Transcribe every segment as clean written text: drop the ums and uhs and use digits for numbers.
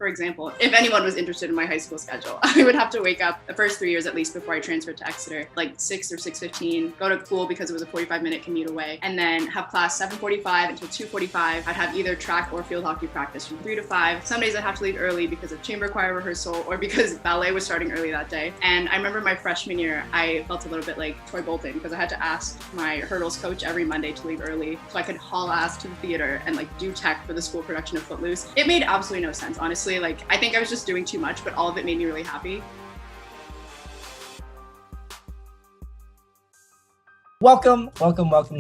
For example, if anyone was interested in my high school schedule, I would have to wake up the first 3 years at least before I transferred to Exeter, like 6 or 6:15, go to school because it was a 45-minute commute away, and then have class 7:45 until 2:45. I'd have either track or field hockey practice from 3 to 5. Some days I'd have to leave early because of chamber choir rehearsal or because ballet was starting early that day. And I remember my freshman year, I felt a little bit like Troy Bolton because I had to ask my hurdles coach every Monday to leave early so I could haul ass to the theater and like do tech for the school production of Footloose. It made absolutely no sense, honestly. Like, I think I was just doing too much, but all of it made me really happy. Welcome.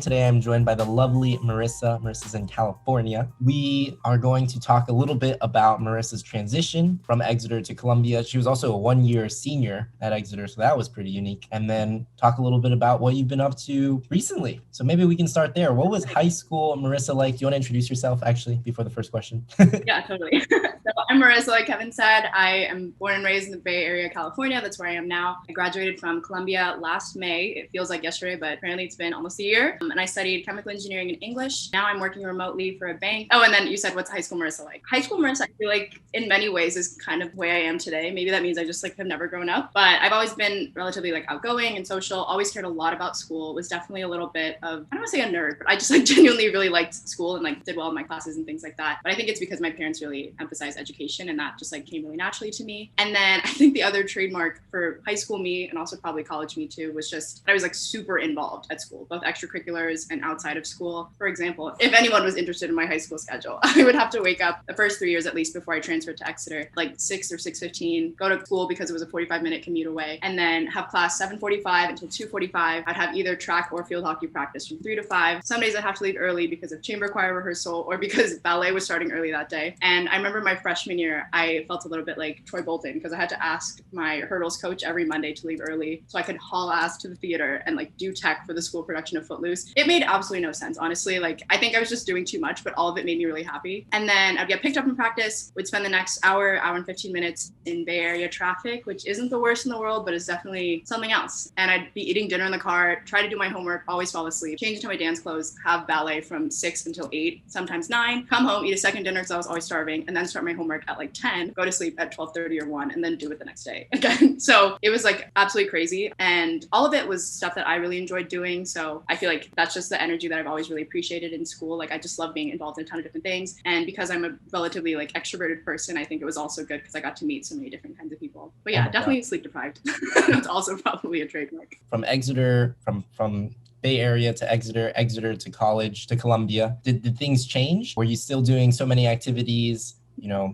Today I'm joined by the lovely Marisa. Marissa's in California. We are going to talk a little bit about Marissa's transition from Exeter to Columbia. She was also a one-year senior at Exeter, so that was pretty unique. And then talk a little bit about what you've been up to recently. So maybe we can start there. What was high school, Marissa, like? Do you want to introduce yourself, actually, before the first question? Yeah, totally. So I'm Marissa, like Kevin said. I am born and raised in the Bay Area, California. That's where I am now. I graduated from Columbia last May. It feels like yesterday, but apparently it's been almost a year. And I studied chemical engineering and English. Now I'm working remotely for a bank. Oh, and then you said, what's high school Marissa like? High school Marissa, I feel like in many ways is kind of the way I am today. Maybe that means I just like have never grown up, but I've always been relatively like outgoing and social, always cared a lot about school, was definitely a little bit of, I don't want to say a nerd, but I just like genuinely really liked school and like did well in my classes and things like that. But I think it's because my parents really emphasized education and that just like came really naturally to me. And then I think the other trademark for high school me and also probably college me too was just I was like super involved at school, both extracurriculars and outside of school. For example, if anyone was interested in my high school schedule, I would have to wake up the first 3 years at least before I transferred to Exeter, like 6 or 6:15, go to school because it was a 45-minute commute away, and then have class 7:45 until 2:45. I'd have either track or field hockey practice from 3 to 5. Some days I'd have to leave early because of chamber choir rehearsal or because ballet was starting early that day. And I remember my freshman year, I felt a little bit like Troy Bolton because I had to ask my hurdles coach every Monday to leave early so I could haul ass to the theater and like do tech for the school production of Footloose. It made absolutely no sense, honestly. Like, I think I was just doing too much, but all of it made me really happy. And then I'd get picked up in practice, would spend the next hour and 15 minutes in Bay Area traffic, which isn't the worst in the world, but is definitely something else. And I'd be eating dinner in the car, try to do my homework, always fall asleep, change into my dance clothes, have ballet from 6 until 8, sometimes 9, come home, eat a second dinner because I was always starving, and then start my homework at like 10, go to sleep at 12:30 or 1, and then do it the next day again. So it was like absolutely crazy. And all of it was stuff that I really enjoyed doing. So I feel like that's just the energy that I've always really appreciated in school. Like, I just love being involved in a ton of different things. And because I'm a relatively like extroverted person, I think it was also good because I got to meet so many different kinds of people. But yeah, definitely sleep deprived. It's also probably a trademark. From Exeter, from Bay Area to Exeter to college to Columbia, did things change? Were you still doing so many activities?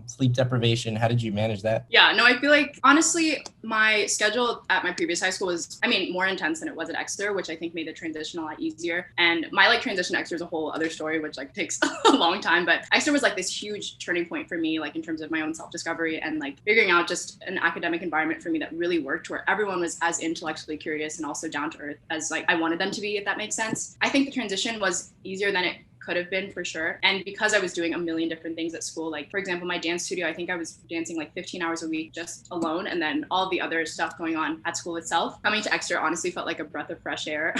Sleep deprivation, how did you manage that? Yeah, no, I feel like, honestly, my schedule at my previous high school was, more intense than it was at Exeter, which I think made the transition a lot easier. And my transition to Exeter is a whole other story, which takes a long time. But Exeter was this huge turning point for me, in terms of my own self-discovery and figuring out just an academic environment for me that really worked, where everyone was as intellectually curious and also down to earth as I wanted them to be, if that makes sense. I think the transition was easier than it could have been, for sure. And because I was doing a million different things at school, for example, my dance studio, I think I was dancing 15 hours a week just alone, and then all the other stuff going on at school itself. Coming to Exeter honestly felt like a breath of fresh air,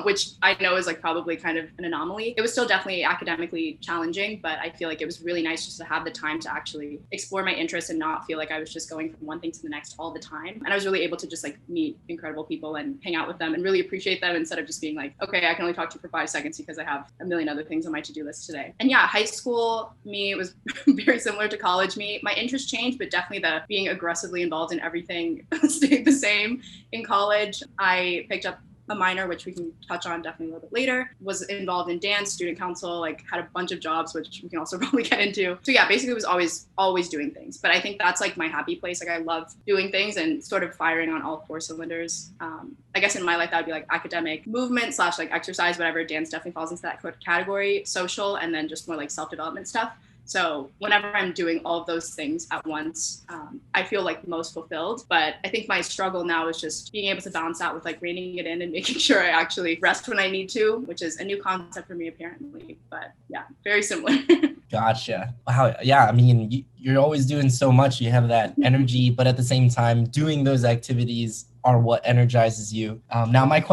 which I know is probably kind of an anomaly. It was still definitely academically challenging, but I feel like it was really nice just to have the time to actually explore my interests and not feel like I was just going from one thing to the next all the time. And I was really able to just meet incredible people and hang out with them and really appreciate them, instead of just being okay, I can only talk to you for 5 seconds because I have a million other things on my to-do list today. And yeah, high school me was very similar to college me. My interests changed, but definitely the being aggressively involved in everything stayed the same. In college, I picked up a minor, which we can touch on definitely a little bit later, was involved in dance, student council, had a bunch of jobs, which we can also probably get into. So yeah, basically it was always doing things. But I think that's my happy place. I love doing things and sort of firing on all 4 cylinders. I guess in my life, that would be academic movement / exercise, whatever. Dance definitely falls into that category, social, and then just more self-development stuff. So whenever I'm doing all of those things at once, I feel most fulfilled. But I think my struggle now is just being able to balance out with reining it in and making sure I actually rest when I need to, which is a new concept for me apparently. But yeah, very similar. Gotcha. Wow. Yeah. You're always doing so much. You have that energy, but at the same time, doing those activities are what energizes you. Now, my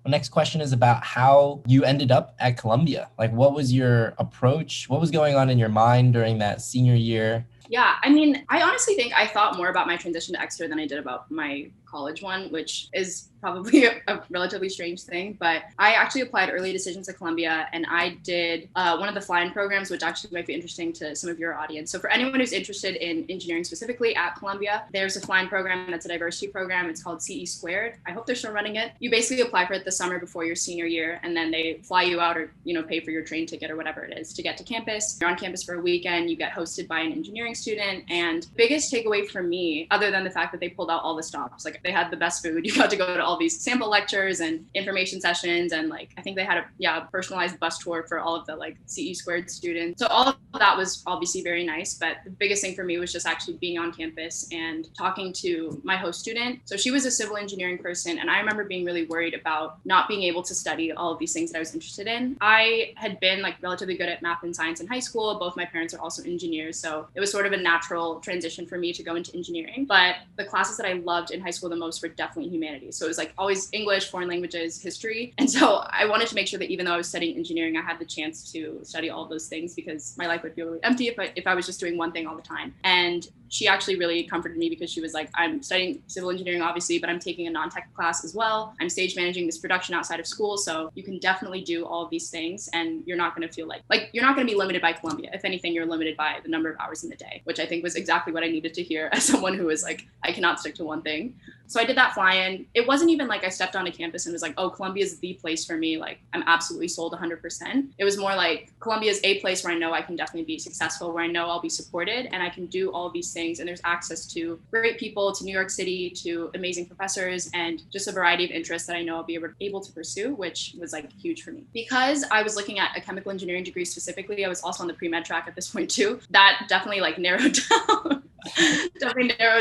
next question is about how you ended up at Columbia. What was your approach? What was going on in your mind during that senior year? Yeah, I mean, I honestly think I thought more about my transition to Exeter than I did about my college one, which is probably a relatively strange thing. But I actually applied early decisions to Columbia, and I did one of the fly-in programs, which actually might be interesting to some of your audience. So for anyone who's interested in engineering specifically at Columbia, there's a fly-in program that's a diversity program. It's called CE Squared. I hope they're still running it. You basically apply for it the summer before your senior year, and then they fly you out or pay for your train ticket or whatever it is to get to campus. You're on campus for a weekend. You get hosted by an engineering student. And biggest takeaway for me, other than the fact that they pulled out all the stops, like they had the best food. You got to go to all these sample lectures and information sessions, and like I think they had a personalized bus tour for all of the like CE Squared students. So all of that was obviously very nice, but the biggest thing for me was just actually being on campus and talking to my host student. So she was a civil engineering person, and I remember being really worried about not being able to study all of these things that I was interested in. I had been like relatively good at math and science in high school. Both my parents are also engineers, so it was sort of a natural transition for me to go into engineering. But the classes that I loved in high school the most were definitely humanities. So it was like always English, foreign languages, history. And so I wanted to make sure that even though I was studying engineering, I had the chance to study all of those things, because my life would feel really empty if I was just doing one thing all the time. And she actually really comforted me, because she was like, I'm studying civil engineering, obviously, but I'm taking a non-tech class as well. I'm stage managing this production outside of school. So you can definitely do all of these things, and you're not going to feel like you're not going to be limited by Columbia. If anything, you're limited by the number of hours in the day, which I think was exactly what I needed to hear as someone who was like, I cannot stick to one thing. So I did that fly-in. It wasn't even like I stepped onto campus and was like, oh, Columbia is the place for me. Like, I'm absolutely sold 100%. It was more like Columbia is a place where I know I can definitely be successful, where I know I'll be supported, and I can do all of these things. And there's access to great people, to New York City, to amazing professors, and just a variety of interests that I know I'll be able to pursue, which was like huge for me. Because I was looking at a chemical engineering degree specifically, I was also on the pre-med track at this point too. That definitely like narrowed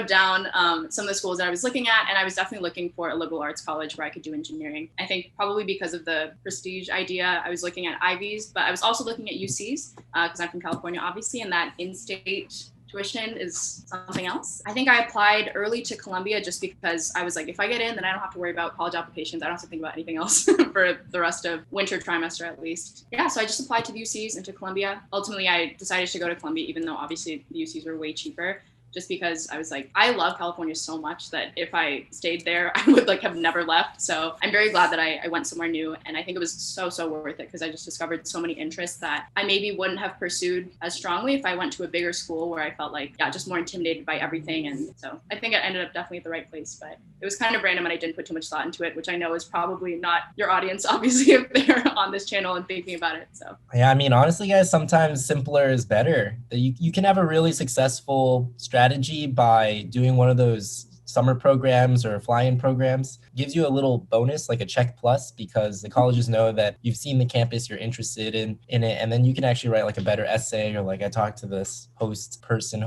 down some of the schools that I was looking at, and I was definitely looking for a liberal arts college where I could do engineering. I think probably because of the prestige idea, I was looking at Ivies, but I was also looking at UCs because I'm from California, obviously, and that in-state tuition is something else. I think I applied early to Columbia just because I was like, if I get in, then I don't have to worry about college applications. I don't have to think about anything else for the rest of winter trimester at least. Yeah, so I just applied to the UCs and to Columbia. Ultimately, I decided to go to Columbia, even though obviously the UCs were way cheaper, just because I was like, I love California so much that if I stayed there, I would like have never left. So I'm very glad that I went somewhere new. And I think it was so worth it, because I just discovered so many interests that I maybe wouldn't have pursued as strongly if I went to a bigger school where I felt like, just more intimidated by everything. And so I think I ended up definitely at the right place, but it was kind of random and I didn't put too much thought into it, which I know is probably not your audience, obviously, if they're on this channel and thinking about it. So yeah, I mean, honestly, guys, sometimes simpler is better. You can have a really successful strategy by doing one of those summer programs or fly-in programs. Gives you a little bonus, like a check plus, because the colleges know that you've seen the campus, you're interested in it, and then you can actually write like a better essay, or like I talked to this host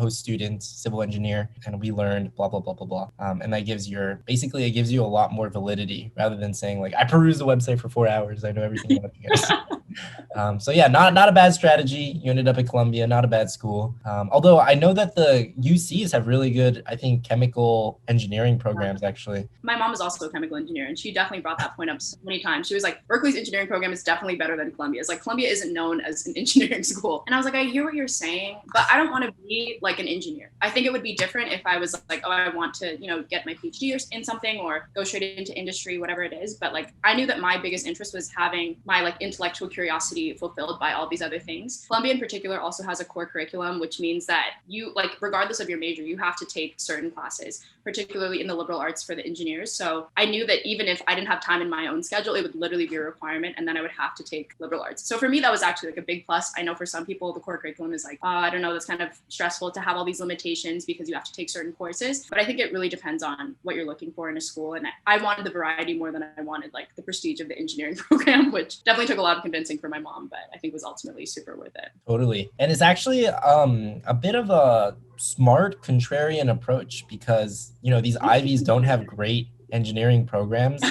student, civil engineer, and we learned blah, blah, blah, blah, blah. And that gives it gives you a lot more validity, rather than saying like, I perused the website for 4 hours, I know everything about you guys. So yeah, not a bad strategy. You ended up at Columbia, not a bad school. Although I know that the UCs have really good, I think, chemical engineering programs, actually. My mom is also a chemical engineer, and she definitely brought that point up so many times. She was like, Berkeley's engineering program is definitely better than Columbia's. Like, Columbia isn't known as an engineering school. And I was like, I hear what you're saying, but I don't want to be like an engineer. I think it would be different if I was like, oh, I want to, get my PhD in something or go straight into industry, whatever it is. But like, I knew that my biggest interest was having my like intellectual curiosity fulfilled by all these other things. Columbia in particular also has a core curriculum, which means that you, like, regardless of your major, you have to take certain classes, particularly in the liberal arts for the engineers. So I knew that even if I didn't have time in my own schedule, it would literally be a requirement, and then I would have to take liberal arts. So for me, that was actually like a big plus. I know for some people, the core curriculum is like, I don't know, that's kind of stressful to have all these limitations because you have to take certain courses. But I think it really depends on what you're looking for in a school. And I wanted the variety more than I wanted like the prestige of the engineering program, which definitely took a lot of convincing for my mom, but I think was ultimately super worth it. Totally. And it's actually a bit of a smart contrarian approach, because these Ivies don't have great engineering programs,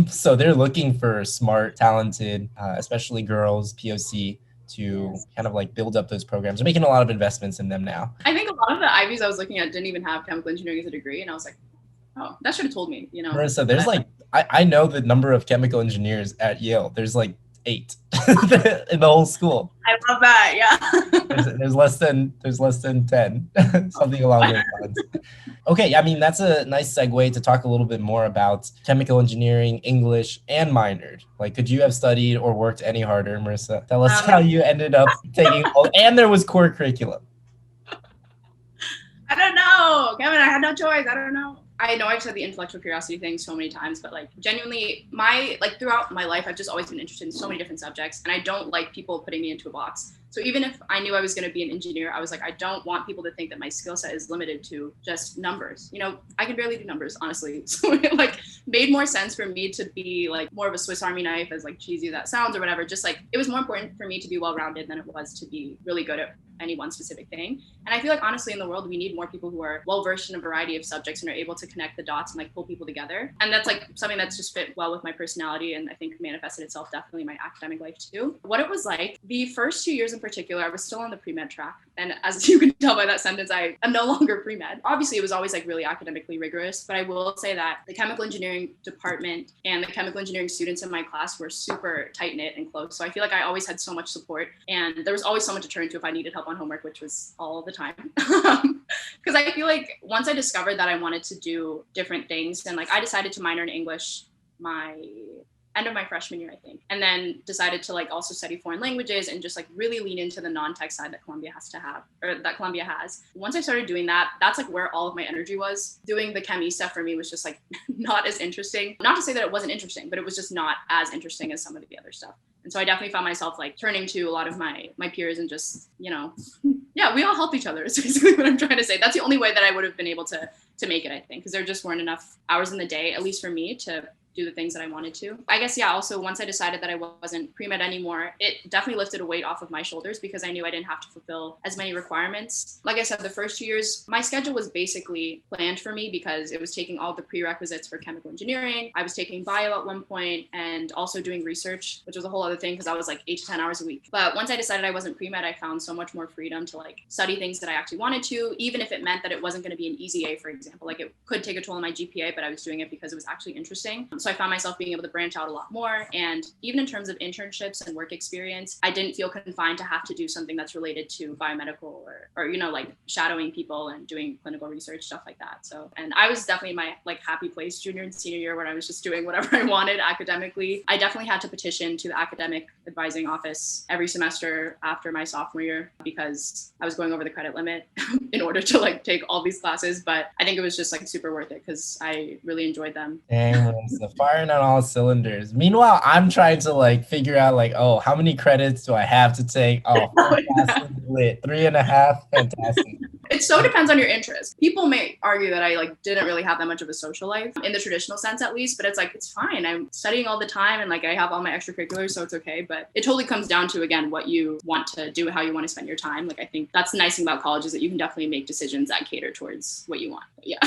so they're looking for smart, talented, especially girls, POC, to kind of like build up those programs. They're making a lot of investments in them now. I think a lot of the Ivies I was looking at didn't even have chemical engineering as a degree, and I was like, oh, that should have told me, Marisa, there's like, I know the number of chemical engineers at Yale. There's like 8 in the whole school. I love that. Yeah. There's less than 10, something along those lines. Okay, I mean, that's a nice segue to talk a little bit more about chemical engineering, English, and minored. Like, could you have studied or worked any harder, Marisa? Tell us how you ended up taking all, and there was core curriculum. I don't know, Kevin, I had no choice. I don't know. I know I've said the intellectual curiosity thing so many times, but like genuinely throughout my life, I've just always been interested in so many different subjects, and I don't like people putting me into a box. So even if I knew I was going to be an engineer, I was like, I don't want people to think that my skill set is limited to just numbers. You know, I can barely do numbers, honestly. So it like made more sense for me to be like more of a Swiss Army knife, as like cheesy that sounds or whatever. Just like it was more important for me to be well-rounded than it was to be really good at any one specific thing. And I feel like honestly in the world, we need more people who are well-versed in a variety of subjects and are able to connect the dots and like pull people together. And that's like something that's just fit well with my personality, and I think manifested itself definitely in my academic life too. What it was like, the first 2 years in particular, I was still on the pre-med track. And as you can tell by that sentence, I am no longer pre-med. Obviously, it was always like really academically rigorous, but I will say that the chemical engineering department and the chemical engineering students in my class were super tight-knit and close. So I feel like I always had so much support, and there was always someone to turn to if I needed help on homework, which was all the time. Because I feel like once I discovered that I wanted to do different things, and like I decided to minor in English my end of my freshman year, I think, and then decided to like also study foreign languages and just like really lean into the non-tech side that Columbia has. Once I started doing that, that's like where all of my energy was. Doing the chemi stuff for me was just like not as interesting. Not to say that it wasn't interesting, but it was just not as interesting as some of the other stuff. And so I definitely found myself like turning to a lot of my peers and just, you know, yeah, we all help each other is basically what I'm trying to say. That's the only way that I would have been able to make it, I think, because there just weren't enough hours in the day, at least for me, to do the things that I wanted to. I guess, yeah, also once I decided that I wasn't pre-med anymore, it definitely lifted a weight off of my shoulders because I knew I didn't have to fulfill as many requirements. Like I said, the first 2 years, my schedule was basically planned for me because it was taking all the prerequisites for chemical engineering. I was taking bio at one point and also doing research, which was a whole other thing because I was like 8 to 10 hours a week. But once I decided I wasn't pre-med, I found so much more freedom to like study things that I actually wanted to, even if it meant that it wasn't going to be an easy A, for example. Like it could take a toll on my GPA, but I was doing it because it was actually interesting. So I found myself being able to branch out a lot more. And even in terms of internships and work experience, I didn't feel confined to have to do something that's related to biomedical or you know, like shadowing people and doing clinical research, stuff like that. So, and I was definitely in my like happy place junior and senior year where I was just doing whatever I wanted academically. I definitely had to petition to the academic advising office every semester after my sophomore year because I was going over the credit limit in order to like take all these classes. But I think it was just like super worth it because I really enjoyed them. Dang, the firing on all cylinders. Meanwhile, I'm trying to like figure out like, oh, how many credits do I have to take? Oh, fantastic, lit. 3.5, fantastic. It so depends on your interest. People may argue that I like didn't really have that much of a social life in the traditional sense, at least, but it's like, it's fine. I'm studying all the time and like I have all my extracurriculars, so it's okay. But it totally comes down to, again, what you want to do, how you want to spend your time. Like, I think that's the nice thing about college is that you can definitely make decisions that cater towards what you want. But yeah.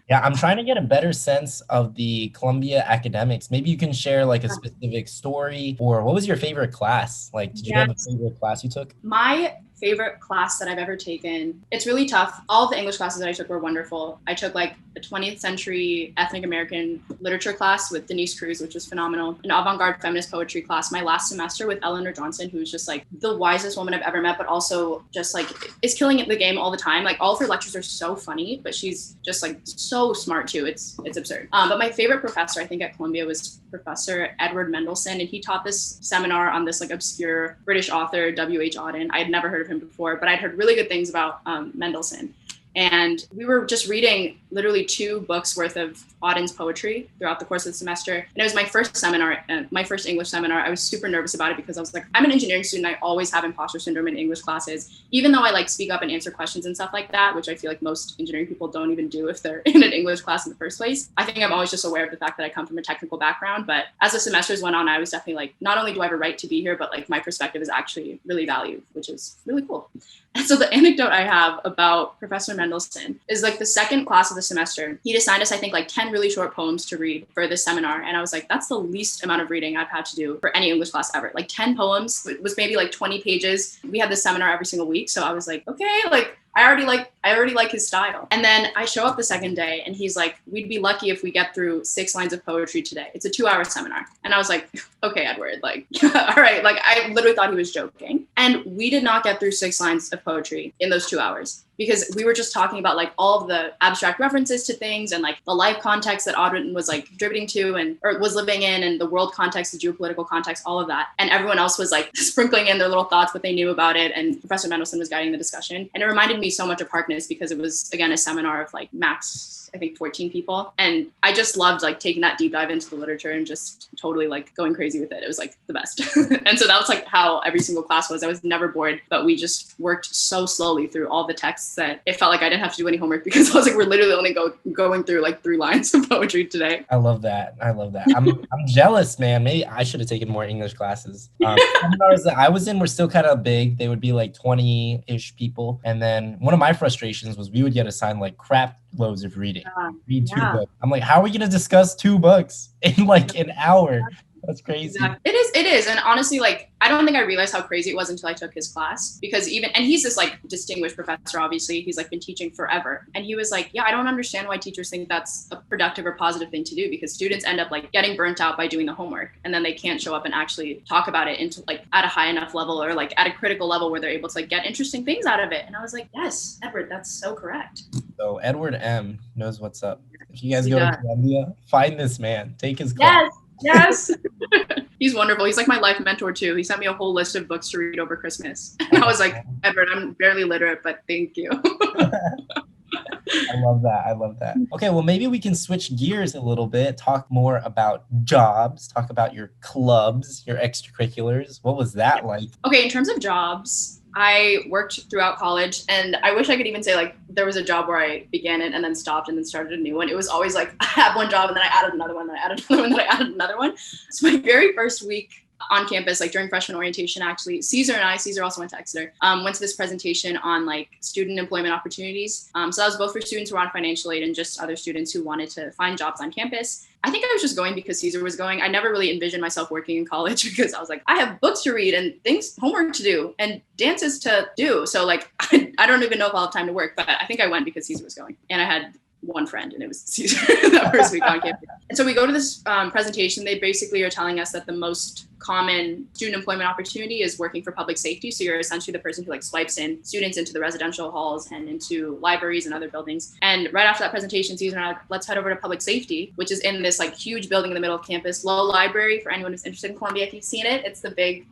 Yeah, I'm trying to get a better sense of the Columbia academics. Maybe you can share like a specific story, or what was your favorite class? Like, did you have a favorite class you took? My favorite class that I've ever taken, it's really tough. All of the English classes that I took were wonderful. I took like a 20th century ethnic American literature class with Denise Cruz, which was phenomenal. An avant-garde feminist poetry class my last semester with Eleanor Johnson, who's just like the wisest woman I've ever met, but also just like is killing it in the game all the time. Like all of her lectures are so funny, but she's just like so smart too. It's absurd. But my favorite professor, I think at Columbia, was Professor Edward Mendelsohn, and he taught this seminar on this like obscure British author, W.H. Auden. I had never heard of him before, but I'd heard really good things about Mendelsohn. And we were just reading literally 2 books worth of Auden's poetry throughout the course of the semester. And it was my first seminar, my first English seminar. I was super nervous about it because I was like, I'm an engineering student. I always have imposter syndrome in English classes, even though I like speak up and answer questions and stuff like that, which I feel like most engineering people don't even do if they're in an English class in the first place. I think I'm always just aware of the fact that I come from a technical background. But as the semesters went on, I was definitely like, not only do I have a right to be here, but like my perspective is actually really valued, which is really cool. And so the anecdote I have about Professor Mendelsohn is like the second class of the semester, he'd assigned us, I think, like 10 really short poems to read for this seminar. And I was like, that's the least amount of reading I've had to do for any English class ever. Like 10 poems, it was maybe like 20 pages. We had this seminar every single week. So I was like, okay, like I already like his style. And then I show up the second day and he's like, we'd be lucky if we get through 6 lines of poetry today. It's a 2-hour seminar. And I was like, okay, Edward, like, all right. Like, I literally thought he was joking. And we did not get through 6 lines of poetry in those 2 hours, because we were just talking about like all of the abstract references to things and like the life context that Audrey was like contributing to and or was living in, and the world context, the geopolitical context, all of that. And everyone else was like sprinkling in their little thoughts, what they knew about it. And Professor Mendelsohn was guiding the discussion. And it reminded me so much of Harkness, because it was, again, a seminar of like max, I think 14 people. And I just loved like taking that deep dive into the literature and just totally like going crazy with it. It was like the best. And so that was like how every single class was. I was never bored, but we just worked so slowly through all the texts that it felt like I didn't have to do any homework, because I was like, we're literally only going through like 3 lines of poetry today. I love that. I'm jealous, man. Maybe I should have taken more English classes. Seminars that I was in were still kind of big. They would be like 20-ish people. And then one of my frustrations was we would get assigned like crap loads of reading. Read 2 books. I'm like, how are we going to discuss 2 books in like an hour? That's crazy. Exactly. It is. And honestly, like, I don't think I realized how crazy it was until I took his class, because and he's this like distinguished professor, obviously. He's like been teaching forever. And he was like, yeah, I don't understand why teachers think that's a productive or positive thing to do, because students end up like getting burnt out by doing the homework. And then they can't show up and actually talk about it into like at a high enough level, or like at a critical level where they're able to like get interesting things out of it. And I was like, yes, Edward, that's so correct. So Edward M knows what's up. If you guys go to Columbia, find this man, take his class. Yes. He's wonderful. He's like my life mentor too. He sent me a whole list of books to read over Christmas. And I was like, Edward, I'm barely literate, but thank you. I love that. Okay, well, maybe we can switch gears a little bit, talk more about jobs, talk about your clubs, your extracurriculars. What was that like? Okay, in terms of jobs, I worked throughout college, and I wish I could even say like there was a job where I began it and then stopped and then started a new one. It was always like I had one job and then I added another one, then I added another one, then I added another one. So my very first week on campus, like during freshman orientation, actually, Caesar also went to Exeter, went to this presentation on like student employment opportunities. So that was both for students who were on financial aid and just other students who wanted to find jobs on campus. I think I was just going because Caesar was going. I never really envisioned myself working in college, because I was like, I have books to read and homework to do and dances to do. So like, I don't even know if I'll have time to work, but I think I went because Caesar was going. And I had one friend, and it was Caesar that first week on campus. And so we go to this presentation. They basically are telling us that the most common student employment opportunity is working for public safety. So you're essentially the person who like swipes in students into the residential halls and into libraries and other buildings. And right after that presentation, Caesar and I, let's head over to public safety, which is in this like huge building in the middle of campus, Low Library. For anyone who's interested in Columbia, if you've seen it, it's the big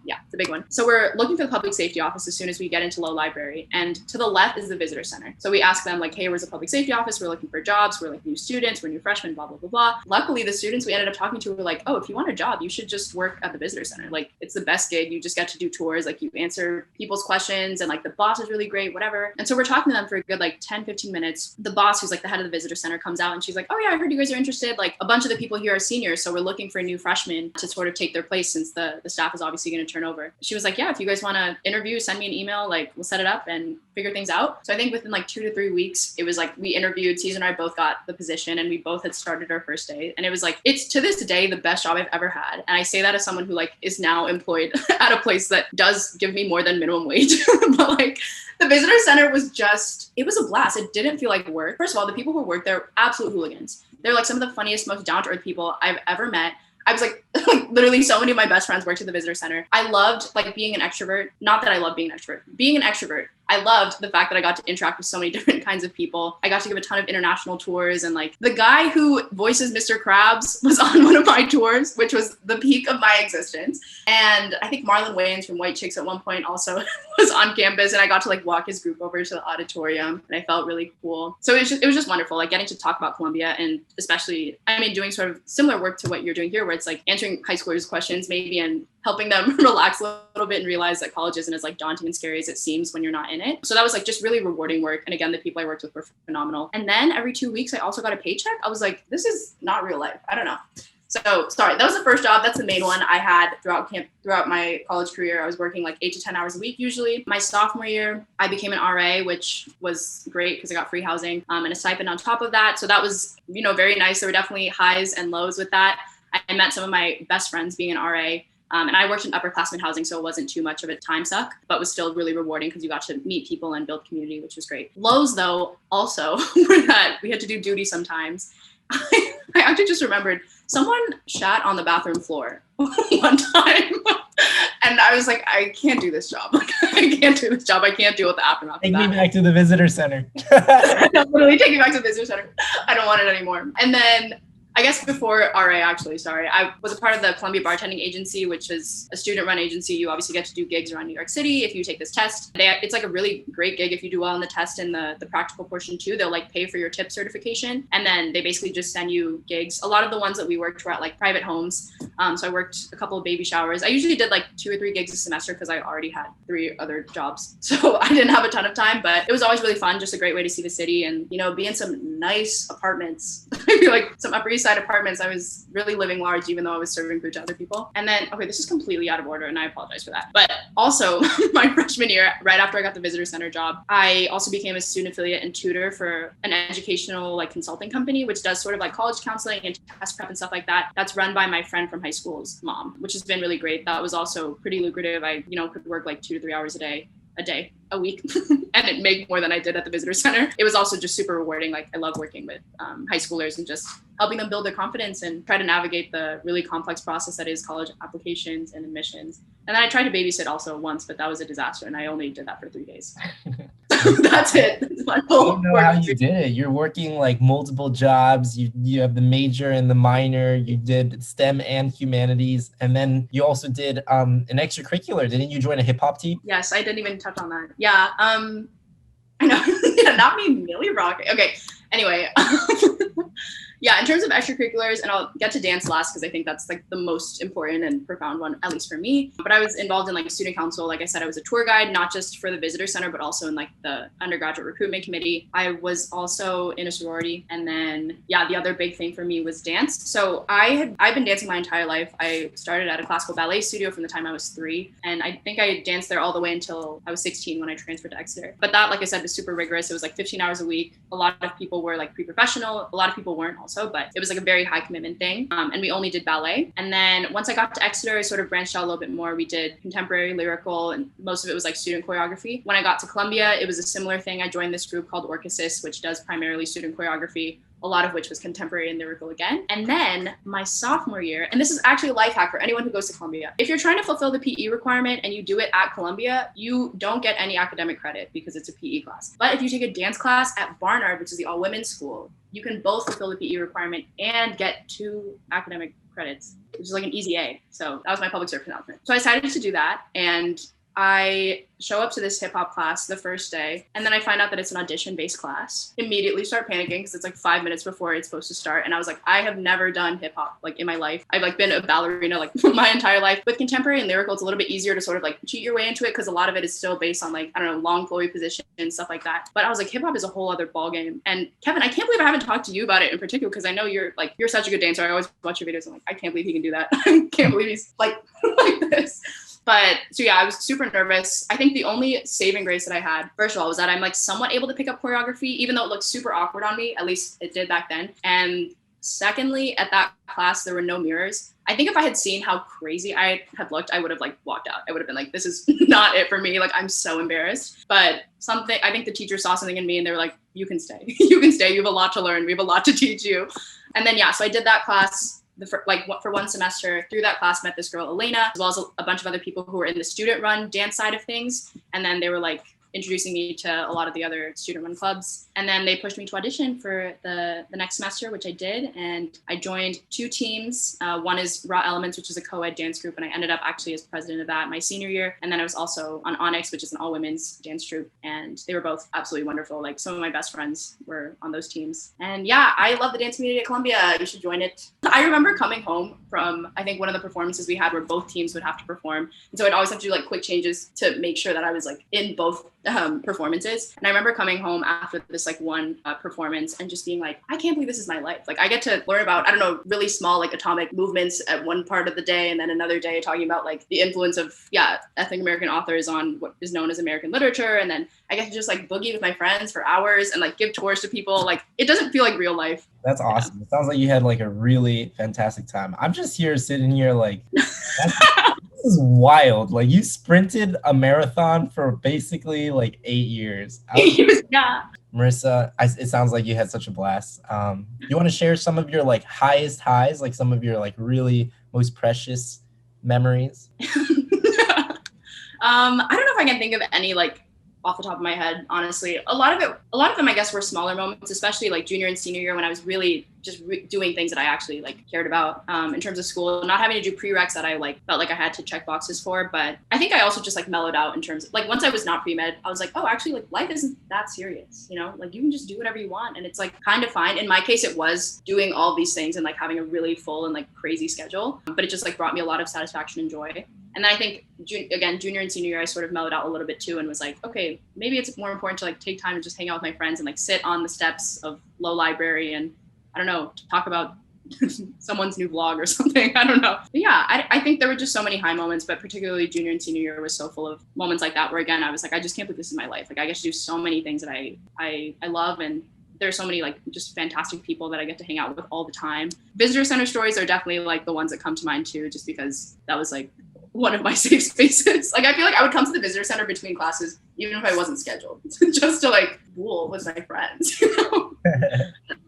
one. So we're looking for the public safety office as soon as we get into Low Library. And to the left is the visitor center. So we ask them like, hey, where's the public safety office? We're looking for jobs. We're like new students. We're new freshmen, blah, blah, blah, blah. Luckily, the students we ended up talking to were like, oh, if you want a job, you should just work at the visitor center. Like, it's the best gig. You just get to do tours. Like, you answer people's questions, and like the boss is really great, whatever. And so we're talking to them for a good like 10, 15 minutes. The boss, who's like the head of the visitor center, comes out and she's like, oh yeah, I heard you guys are interested. Like, a bunch of the people here are seniors, so we're looking for new freshmen to sort of take their place, since the staff is obviously going to turn over. She was like, yeah, if you guys want to interview, send me an email, like we'll set it up and figure things out. So I think within like 2 to 3 weeks, it was like we interviewed, Caesar and I both got the position, and we both had started our first day. And it was like, it's to this day the best job I've ever had. And I say that as someone who like is now employed at a place that does give me more than minimum wage. But like, the visitor center was just, it was a blast. It didn't feel like work. First of all, the people who work there are absolute hooligans. They're like some of the funniest, most down-to-earth people I've ever met. I was like, literally so many of my best friends worked at the visitor center. I loved like being an extrovert. Not that I love being an extrovert. Being an extrovert, I loved the fact that I got to interact with so many different kinds of people. I got to give a ton of international tours, and like the guy who voices Mr. Krabs was on one of my tours, which was the peak of my existence. And I think Marlon Wayans from White Chicks at one point also was on campus, and I got to like walk his group over to the auditorium, and I felt really cool. So it was just wonderful, like getting to talk about Columbia, and especially, I mean, doing sort of similar work to what you're doing here, where it's like answering high schoolers' questions maybe and helping them relax a little bit and realize that college isn't as like daunting and scary as it seems when you're not in it. So that was like just really rewarding work. And again, the people I worked with were phenomenal. And then every 2 weeks, I also got a paycheck. I was like, this is not real life. I don't know. So sorry, that was the first job. That's the main one I had throughout my college career. I was working like 8 to 10 hours a week usually. My sophomore year, I became an RA, which was great because I got free housing and a stipend on top of that. So that was, very nice. There were definitely highs and lows with that. I met some of my best friends being an RA. And I worked in upperclassmen housing, so it wasn't too much of a time suck, but was still really rewarding because you got to meet people and build community, which was great. Lows, though, also were that we had to do duty sometimes. I actually just remembered someone shat on the bathroom floor one time. And I was like, I can't do this job. Like, I can't do this job. I can't deal with the aftermath. Take me back to the visitor center. Literally take me back to the visitor center. I don't want it anymore. And then I guess before RA, I was a part of the Columbia Bartending Agency, which is a student-run agency. You obviously get to do gigs around New York City if you take this test. It's like a really great gig if you do well in the test and the practical portion too. They'll like pay for your tip certification, and then they basically just send you gigs. A lot of the ones that we worked were at like private homes. So I worked a couple of baby showers. I usually did like 2 or 3 gigs a semester because I already had 3 other jobs. So I didn't have a ton of time, but it was always really fun. Just a great way to see the city and, you know, be in some nice apartments. I feel like some Upper East Side apartments. I was really living large, even though I was serving food to other people. And then, okay, this is completely out of order and I apologize for that. But also my freshman year, right after I got the visitor center job, I also became a student affiliate and tutor for an educational like consulting company, which does sort of like college counseling and test prep and stuff like that. That's run by my friend from high school's mom, which has been really great. That was also pretty lucrative. I, you know, could work like 2 to 3 hours a week and it made more than I did at the visitor center. It was also just super rewarding. Like I love working with high schoolers and just helping them build their confidence and try to navigate the really complex process that is college applications and admissions. And then I tried to babysit also once, but that was a disaster and I only did that for 3 days. That's it. That's my whole I don't know how you did it. You're working like multiple jobs. You have the major and the minor. You did STEM and humanities. And then you also did an extracurricular. Didn't you join a hip hop team? Yes, I didn't even touch on that. Yeah. I know. Yeah, not me, Millie Rock. Okay. Anyway. Yeah, in terms of extracurriculars, and I'll get to dance last because I think that's like the most important and profound one, at least for me. But I was involved in like student council. Like I said, I was a tour guide, not just for the visitor center, but also in like the undergraduate recruitment committee. I was also in a sorority. And then, yeah, the other big thing for me was dance. So I've been dancing my entire life. I started at a classical ballet studio from the time I was 3. And I think I danced there all the way until I was 16 when I transferred to Exeter. But that, like I said, was super rigorous. It was like 15 hours a week. A lot of people were like pre-professional. A lot of people weren't also, but it was like a very high commitment thing. And we only did ballet. And then once I got to Exeter, I sort of branched out a little bit more. We did contemporary, lyrical, and most of it was like student choreography. When I got to Columbia, it was a similar thing. I joined this group called Orchesis, which does primarily student choreography, a lot of which was contemporary and lyrical again. And then my sophomore year, and this is actually a life hack for anyone who goes to Columbia. If you're trying to fulfill the PE requirement and you do it at Columbia, you don't get any academic credit because it's a PE class. But if you take a dance class at Barnard, which is the all-women's school, you can both fulfill the PE requirement and get 2 academic credits, which is like an easy A. So that was my public service announcement. So I decided to do that, and I show up to this hip hop class the first day, and then I find out that it's an audition based class. Immediately start panicking because it's like 5 minutes before it's supposed to start. And I was like, I have never done hip hop like in my life. I've like been a ballerina like my entire life. With contemporary and lyrical, it's a little bit easier to sort of like cheat your way into it because a lot of it is still based on like, I don't know, long flowy position and stuff like that. But I was like, hip hop is a whole other ball game. And Kevin, I can't believe I haven't talked to you about it in particular because I know you're such a good dancer. I always watch your videos. I'm like, I can't believe he can do that. I can't believe he's like this. But so yeah, I was super nervous. I think the only saving grace that I had, first of all, was that I'm like somewhat able to pick up choreography, even though it looked super awkward on me. At least it did back then. And secondly, at that class, there were no mirrors. I think if I had seen how crazy I had looked, I would have like walked out. I would have been like, this is not it for me. Like, I'm so embarrassed. But I think the teacher saw something in me and they were like, you can stay. You can stay. You have a lot to learn. We have a lot to teach you. And then, yeah, so I did that class. For 1 semester. Through that class, met this girl, Elena, as well as a bunch of other people who were in the student-run dance side of things. And then they were like introducing me to a lot of the other student-run clubs. And then they pushed me to audition for the next semester, which I did. And I joined 2 teams. One is Raw Elements, which is a co-ed dance group. And I ended up actually as president of that my senior year. And then I was also on Onyx, which is an all-women's dance troupe. And they were both absolutely wonderful. Like, some of my best friends were on those teams. And yeah, I love the dance community at Columbia. You should join it. I remember coming home from, I think, one of the performances we had where both teams would have to perform. And so I'd always have to do like quick changes to make sure that I was like in both performances. And I remember coming home after this like one performance and just being like, I can't believe this is my life. Like, I get to learn about, I don't know, really small like atomic movements at one part of the day, and then another day talking about like the influence of ethnic American authors on what is known as American literature. And then I get to just like boogie with my friends for hours and like give tours to people. Like, it doesn't feel like real life. That's awesome. Yeah. It sounds like you had like a really fantastic time. I'm just here sitting here like, This is wild. Like you sprinted a marathon for basically like 8 years. Yeah. Marisa, it sounds like you had such a blast. You want to share some of your like highest highs, like some of your like really most precious memories? I don't know if I can think of any like off the top of my head, honestly. A lot of them, I guess, were smaller moments, especially like junior and senior year when I was really just doing things that I actually like cared about in terms of school, not having to do prereqs that I like felt like I had to check boxes for. But I think I also just like mellowed out in terms of like once I was not pre-med, I was like, oh, actually, like life isn't that serious, you know, like you can just do whatever you want, and it's like kind of fine. In my case, it was doing all these things and like having a really full and like crazy schedule, but it just like brought me a lot of satisfaction and joy. And then I think, again, junior and senior year, I sort of mellowed out a little bit too and was like, okay, maybe it's more important to like take time to just hang out with my friends and like sit on the steps of Low Library and, I don't know, talk about someone's new vlog or something. I don't know. But yeah, I think there were just so many high moments, but particularly junior and senior year was so full of moments like that where, again, I was like, I just can't believe this is my life. Like I get to do so many things that I love, and there's so many like just fantastic people that I get to hang out with all the time. Visitor center stories are definitely like the ones that come to mind too, just because that was like one of my safe spaces. Like I feel like I would come to the visitor center between classes, even if I wasn't scheduled, just to like pool with my friends. You know?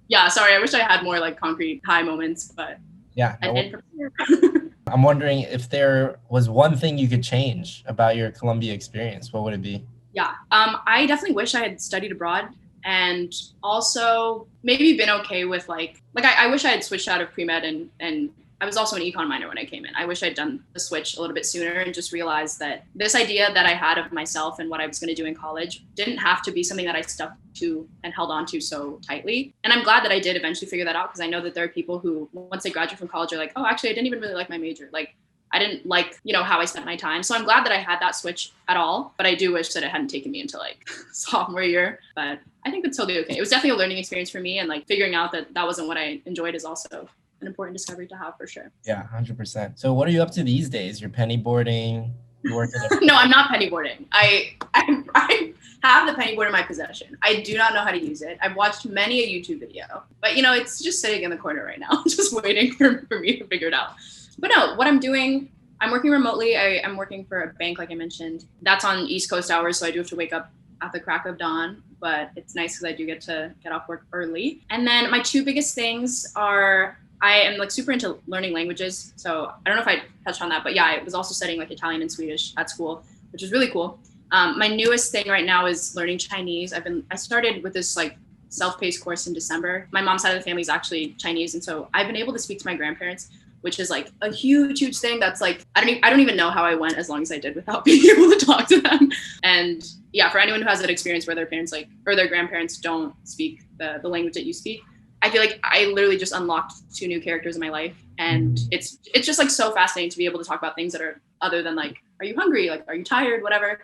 Yeah, sorry. I wish I had more like concrete high moments, but yeah, I didn't prepare. I'm wondering if there was one thing you could change about your Columbia experience. What would it be? Yeah, I definitely wish I had studied abroad, and also maybe been okay with like I wish I had switched out of pre-med and I was also an econ minor when I came in. I wish I'd done the switch a little bit sooner and just realized that this idea that I had of myself and what I was going to do in college didn't have to be something that I stuck to and held on to so tightly. And I'm glad that I did eventually figure that out, because I know that there are people who, once they graduate from college, are like, oh, actually, I didn't even really like my major. Like, I didn't like, you know, how I spent my time. So I'm glad that I had that switch at all. But I do wish that it hadn't taken me until like sophomore year. But I think it's totally okay. It was definitely a learning experience for me. And like figuring out that that wasn't what I enjoyed is also an important discovery to have for sure. Yeah, 100%. So what are you up to these days? You're penny boarding? You working? No, I'm not penny boarding. I have the penny board in my possession. I do not know how to use it. I've watched many a YouTube video, but you know, it's just sitting in the corner right now, just waiting for me to figure it out. But no, what I'm doing, I'm working remotely. I'm working for a bank, like I mentioned. That's on East Coast hours, so I do have to wake up at the crack of dawn, but it's nice because I do get to get off work early. And then my two biggest things are, I am like super into learning languages. So I don't know if I touched on that, but yeah, I was also studying like Italian and Swedish at school, which is really cool. My newest thing right now is learning Chinese. I started with this like self-paced course in December. My mom's side of the family is actually Chinese. And so I've been able to speak to my grandparents, which is like a huge thing. That's like, I don't even know how I went as long as I did without being able to talk to them. And yeah, for anyone who has that experience where their parents like, or their grandparents don't speak the language that you speak, I feel like I literally just unlocked 2 new characters in my life. And it's just like so fascinating to be able to talk about things that are other than like, are you hungry? Like, are you tired? Whatever.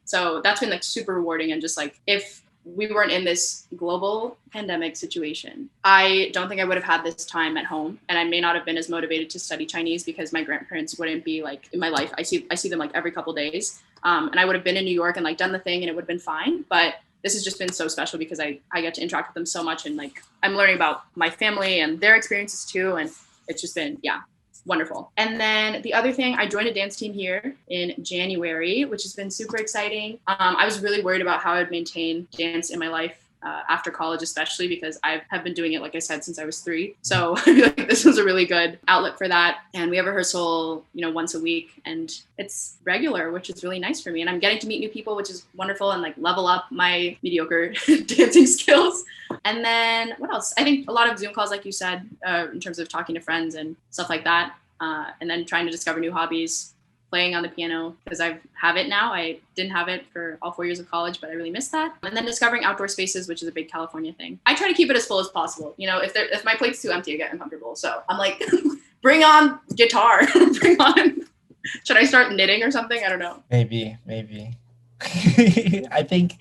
So that's been like super rewarding. And just like, if we weren't in this global pandemic situation, I don't think I would have had this time at home. And I may not have been as motivated to study Chinese because my grandparents wouldn't be like in my life. I see them like every couple days. And I would have been in New York and like done the thing and it would have been fine. But this has just been so special because I get to interact with them so much, and like I'm learning about my family and their experiences too. And it's just been, yeah, wonderful. And then the other thing, I joined a dance team here in January, which has been super exciting. I was really worried about how I would maintain dance in my life after college, especially because I have been doing it, like I said, since I was 3. So I feel like this was a really good outlet for that. And we have rehearsal, you know, once a week, and it's regular, which is really nice for me. And I'm getting to meet new people, which is wonderful, and like level up my mediocre dancing skills. And then what else? I think a lot of Zoom calls, like you said, in terms of talking to friends and stuff like that. And then trying to discover new hobbies, playing on the piano because I have it now. I didn't have it for all 4 years of college, but I really missed that. And then discovering outdoor spaces, which is a big California thing. I try to keep it as full as possible. You know, if my plate's too empty, I get uncomfortable. So I'm like, bring on guitar. Bring on. Should I start knitting or something? I don't know. Maybe. I think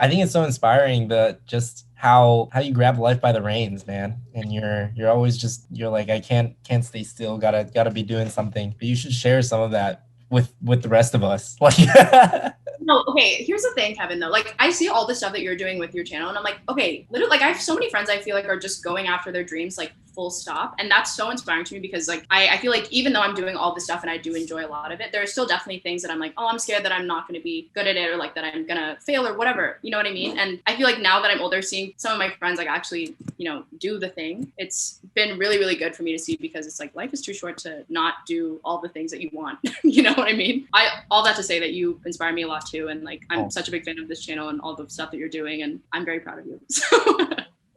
it's so inspiring that just how you grab life by the reins, man. And you're always just, you're like, I can't stay still. Gotta be doing something. But you should share some of that with the rest of us. Like, no, okay, here's the thing, Kevin, though. Like, I see all the stuff that you're doing with your channel, and I'm like, okay, literally, like, I have so many friends I feel like are just going after their dreams, like, full stop. And that's so inspiring to me because like I feel like even though I'm doing all this stuff and I do enjoy a lot of it, there are still definitely things that I'm like, oh, I'm scared that I'm not going to be good at it, or like that I'm going to fail or whatever. You know what I mean? And I feel like now that I'm older, seeing some of my friends like actually, you know, do the thing, it's been really, really good for me to see, because it's like life is too short to not do all the things that you want. You know what I mean? All that to say that you inspire me a lot too. And like, I'm such a big fan of this channel and all the stuff that you're doing. And I'm very proud of you. So.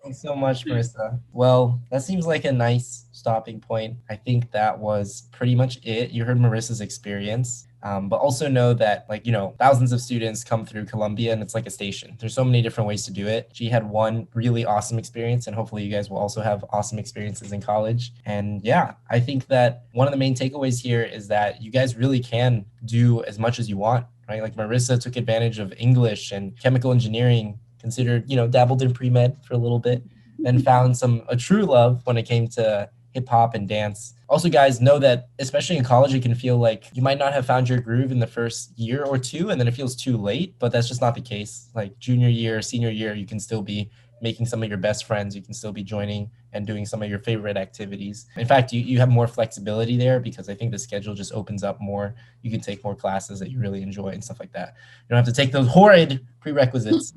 Thanks so much, Marisa. Well, that seems like a nice stopping point. I think that was pretty much it. You heard Marisa's experience, but also know that, like, you know, thousands of students come through Columbia and it's like a station. There's so many different ways to do it. She had one really awesome experience, and hopefully you guys will also have awesome experiences in college. And yeah, I think that one of the main takeaways here is that you guys really can do as much as you want, right? Like Marisa took advantage of English and chemical engineering, considered, you know, dabbled in pre-med for a little bit, then found a true love when it came to hip hop and dance. Also, guys, know that especially in college, it can feel like you might not have found your groove in the first year or two, and then it feels too late, but that's just not the case. Like junior year, senior year, you can still be making some of your best friends. You can still be joining and doing some of your favorite activities. In fact, you have more flexibility there because I think the schedule just opens up more. You can take more classes that you really enjoy and stuff like that. You don't have to take those horrid prerequisites.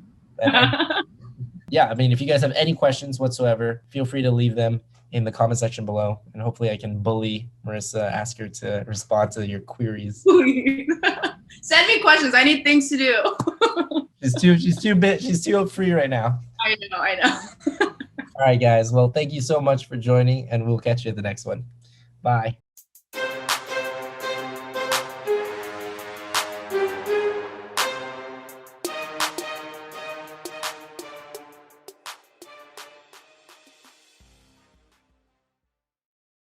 Yeah, I mean, if you guys have any questions whatsoever, feel free to leave them in the comment section below, and hopefully I can bully Marisa, ask her to respond to your queries. Send me questions. I need things to do. She's too free right now. I know. All right, guys. Well, thank you so much for joining, and we'll catch you at the next one. Bye.